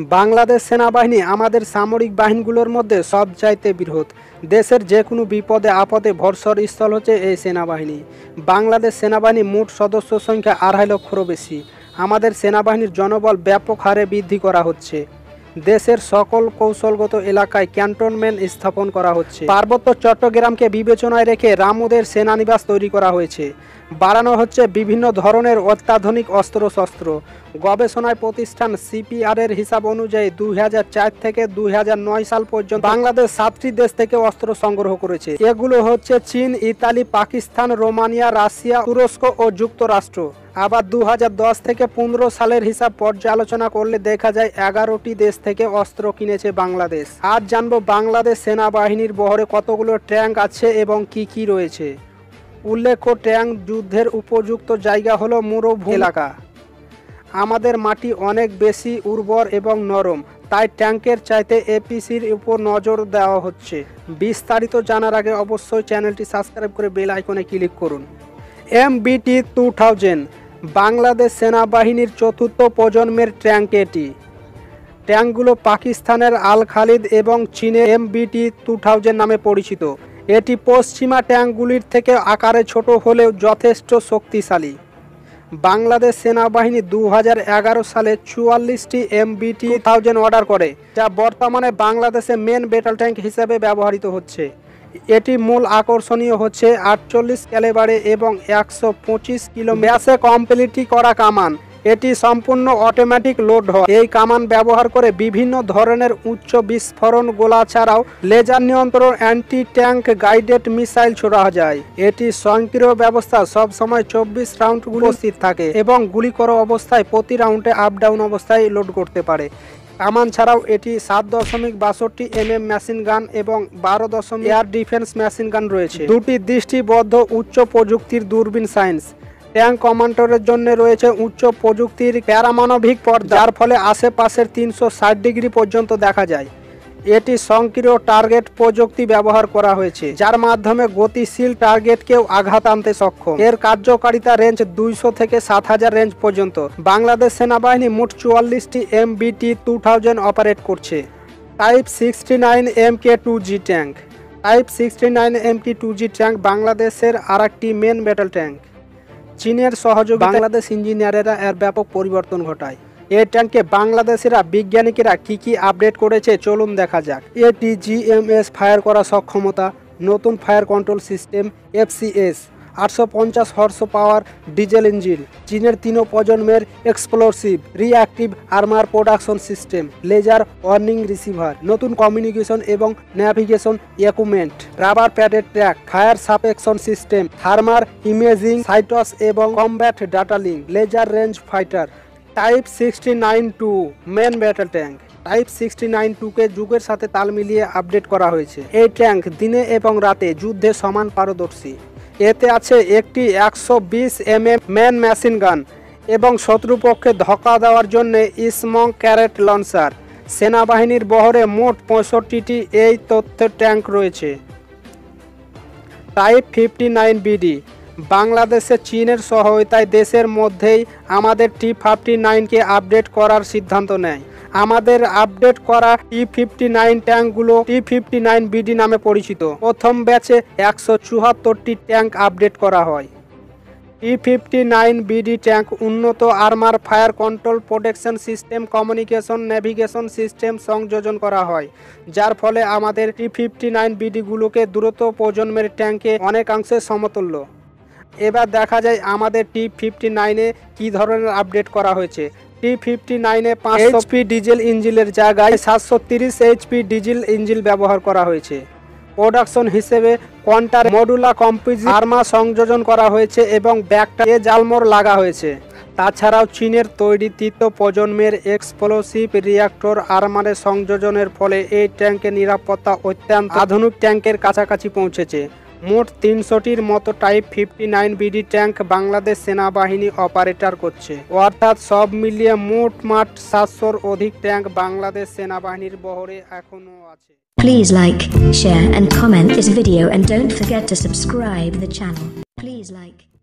বাংলাদেশ সেনাবাহিনী আমাদের সামরিক বাহিনীগুলোর মধ্যে সবচাইতে বৃহৎ। দেশের যে কোনো বিপদে আপদে ভরসার স্থল হচ্ছে এই সেনাবাহিনী। বাংলাদেশ সেনাবাহিনী মোট সদস্য সংখ্যা 2.5 লক্ষেরও বেশি। আমাদের সেনাবাহিনীর জনবল ব্যাপক হারে বৃদ্ধি করা হচ্ছে। দেশের সকল কৌশলগত এলাকায় ক্যান্টনমেন্ট স্থাপন করা হচ্ছে। পার্বত্য চট্টগ্রামকে বিবেচনায় রেখে রামুদের সেনানিবাস তৈরি করা হয়েছে। বাড়ানো হচ্ছে বিভিন্ন ধরনের অত্যাধুনিক অস্ত্রশস্ত্র। গবেষণায় প্রতিষ্ঠান সিপিআরের হিসাব অনুযায়ী 2004 থেকে 2009 সাল পর্যন্ত বাংলাদেশ 7টি দেশ থেকে অস্ত্র সংগ্রহ করেছে। এগুলো হচ্ছে চীন, ইতালি, পাকিস্তান, রোমানিয়া, রাশিয়া, তুরস্ক ও যুক্তরাষ্ট্র। আবার 2010 থেকে 15 সালের হিসাব পর্যালোচনা করলে দেখা যায় 11টি দেশ থেকে অস্ত্র কিনেছে বাংলাদেশ। আজ জানবো বাংলাদেশ সেনাবাহিনীর বহরে কতগুলো ট্যাঙ্ক আছে এবং কি কি রয়েছে। উল্লেখ্য, ট্যাঙ্ক যুদ্ধের উপযুক্ত জায়গা হলো মরুভূমি এলাকা। আমাদের মাটি অনেক বেশি উর্বর এবং নরম, তাই ট্যাঙ্কের চাইতে এপিসির উপর নজর দেওয়া হচ্ছে। বিস্তারিত জানার আগে অবশ্যই চ্যানেলটি সাবস্ক্রাইব করে বেল আইকনে ক্লিক করুন। MBT-2000 বাংলাদেশ সেনাবাহিনীর চতুর্থ প্রজন্মের ট্যাঙ্ক। এটি ট্যাঙ্কগুলো পাকিস্তানের আল খালিদ এবং চীনের MBT-2000 নামে পরিচিত। এটি পশ্চিমা ট্যাঙ্কগুলির থেকে আকারে ছোট হলেও যথেষ্ট শক্তিশালী। বাংলাদেশ সেনাবাহিনী 2011 সালে 44টি MBT-2000 অর্ডার করে, যা বর্তমানে বাংলাদেশে মেন ব্যাটল ট্যাঙ্ক হিসেবে ব্যবহৃত হচ্ছে। এটি মূল আকর্ষণীয় হচ্ছে 48 ক্যালিবারে এবং 125 কিলো ব্যাসে কমপ্লিটলি করা কামান। এটি সম্পূর্ণ অটোমেটিক লোড হয়। এই কামান ব্যবহার করে বিভিন্ন ধরনের উচ্চ বিস্ফোরণ গোলা ছাড়াও লেজার নিয়ন্ত্রণ অ্যান্টি ট্যাঙ্ক গাইডেড মিসাইল ছোড়া যায়। এটি স্বয়ংক্রিয় ব্যবস্থা, সবসময় 24 রাউন্ড উপস্থিত থাকে এবং গুলি করা অবস্থায় প্রতি রাউন্ডে আপ ডাউন অবস্থায় লোড করতে পারে। কামান ছাড়াও এটি 7.62 mm মেশিন গান এবং 12 এয়ার ডিফেন্স মেশিন গান রয়েছে। দুটি দৃষ্টিবদ্ধ উচ্চ প্রযুক্তির দূরবীন সায়েন্স। ট্যাঙ্ক কমান্ডারের জন্য রয়েছে উচ্চ প্রযুক্তির প্যারামানবিক পর্দা, যার ফলে আশেপাশের 360 ডিগ্রি পর্যন্ত দেখা যায়। এটি স্বয়ংক্রিয় টার্গেট প্রযুক্তি ব্যবহার করা হয়েছে, যার মাধ্যমে গতিশীল টার্গেটকেও আঘাত আনতে সক্ষম। এর কার্যকারিতা রেঞ্জ 200 থেকে 7000 রেঞ্জ পর্যন্ত। বাংলাদেশ সেনাবাহিনী মোট 44টি MBT-2000 অপারেট করছে। Type 69 MK2G tank. Type 69 MK2G tank বাংলাদেশের আরেকটি মেন ব্যাটল ট্যাঙ্ক। চীনের সহযোগিতায় বাংলাদেশ ইঞ্জিনিয়ারেরা এর ব্যাপক পরিবর্তন ঘটায়। এই ট্যাঙ্কে বাংলাদেশেরা বিজ্ঞানীরা কি আপডেট করেছে চলুন দেখা যাক। এটি GMS ফায়ার করা সক্ষমতা, নতুন fire control system FCS, 850 horse power diesel engine, চীনের 3 প্রজন্মের explosive reactive armour production system, laser warning receiver, নতুন কমিউনিকেশন এবং navigation equipment, rubber padded track, fire suppression system, thermal imaging sights এবং combat data link, laser range fighter. Type 69-2 main battle tank. Type 69-2কে যুগের সাথে তাল মিলিয়ে update করা হয়েছে। এই ট্যাঙ্ক দিনে এবং রাতে যুদ্ধে সমান পারদর্শী। এতে আছে একটি 120 mm ম্যান মেশিন গান এবং শত্রুপক্ষে ধোঁকা দেওয়ার জন্য স্মং ক্যারেট লঞ্চার। সেনাবাহিনীর বহরে মোট 65টি এই তথ্যের ট্যাঙ্ক রয়েছে। টাইপ 59BD বাংলাদেশে চীনের সহায়তায় দেশের মধ্যেই আমাদের T-59কে আপডেট করার সিদ্ধান্ত নেয়। আমাদের আপডেট করা T-59 ট্যাঙ্কগুলো T-59BD নামে পরিচিত। প্রথম ব্যাচে 174টি ট্যাঙ্ক আপডেট করা হয়। T-59BD ট্যাঙ্ক উন্নত armour fire control protection system, communication navigation system সংযোজন করা হয়, যার ফলে আমাদের T-59BDগুলোকে দ্রুত প্রজন্মের ট্যাঙ্কে অনেকাংশে সমতুল্য। এবার দেখা যায় আমাদের T-59-এ কী ধরনের আপডেট করা হয়েছে। T-59-এ 500 HP ডিজেল ইঞ্জিনের জায়গায় 730 HP ডিজেল ইঞ্জিন ব্যবহার করা হয়েছে। প্রোডাকশন হিসেবে কোয়ান্টার মডুলা কম্পোজিট আর্মা সংযোজন করা হয়েছে এবং ব্যাকটা জালমোর লাগা হয়েছে। তাছাড়াও চীনের তৈরি 3য় প্রজন্মের এক্সপ্লোসিভ রিঅ্যাক্টর আর্মারে সংযোজনের ফলে এই ট্যাঙ্কের নিরাপত্তা অত্যন্ত আধুনিক ট্যাঙ্কের কাছাকাছি পৌঁছেছে। মোট 300টির মতো টাইপ 59BD ট্যাঙ্ক বাংলাদেশ সেনাবাহিনী অপারেটর করছে, অর্থাৎ সব মিলিয়ে মোট 700-র অধিক ট্যাঙ্ক বাংলাদেশ সেনাবাহিনীর বহরে এখনো আছে। Please like, share and comment this video and don't forget to subscribe the channel. Please like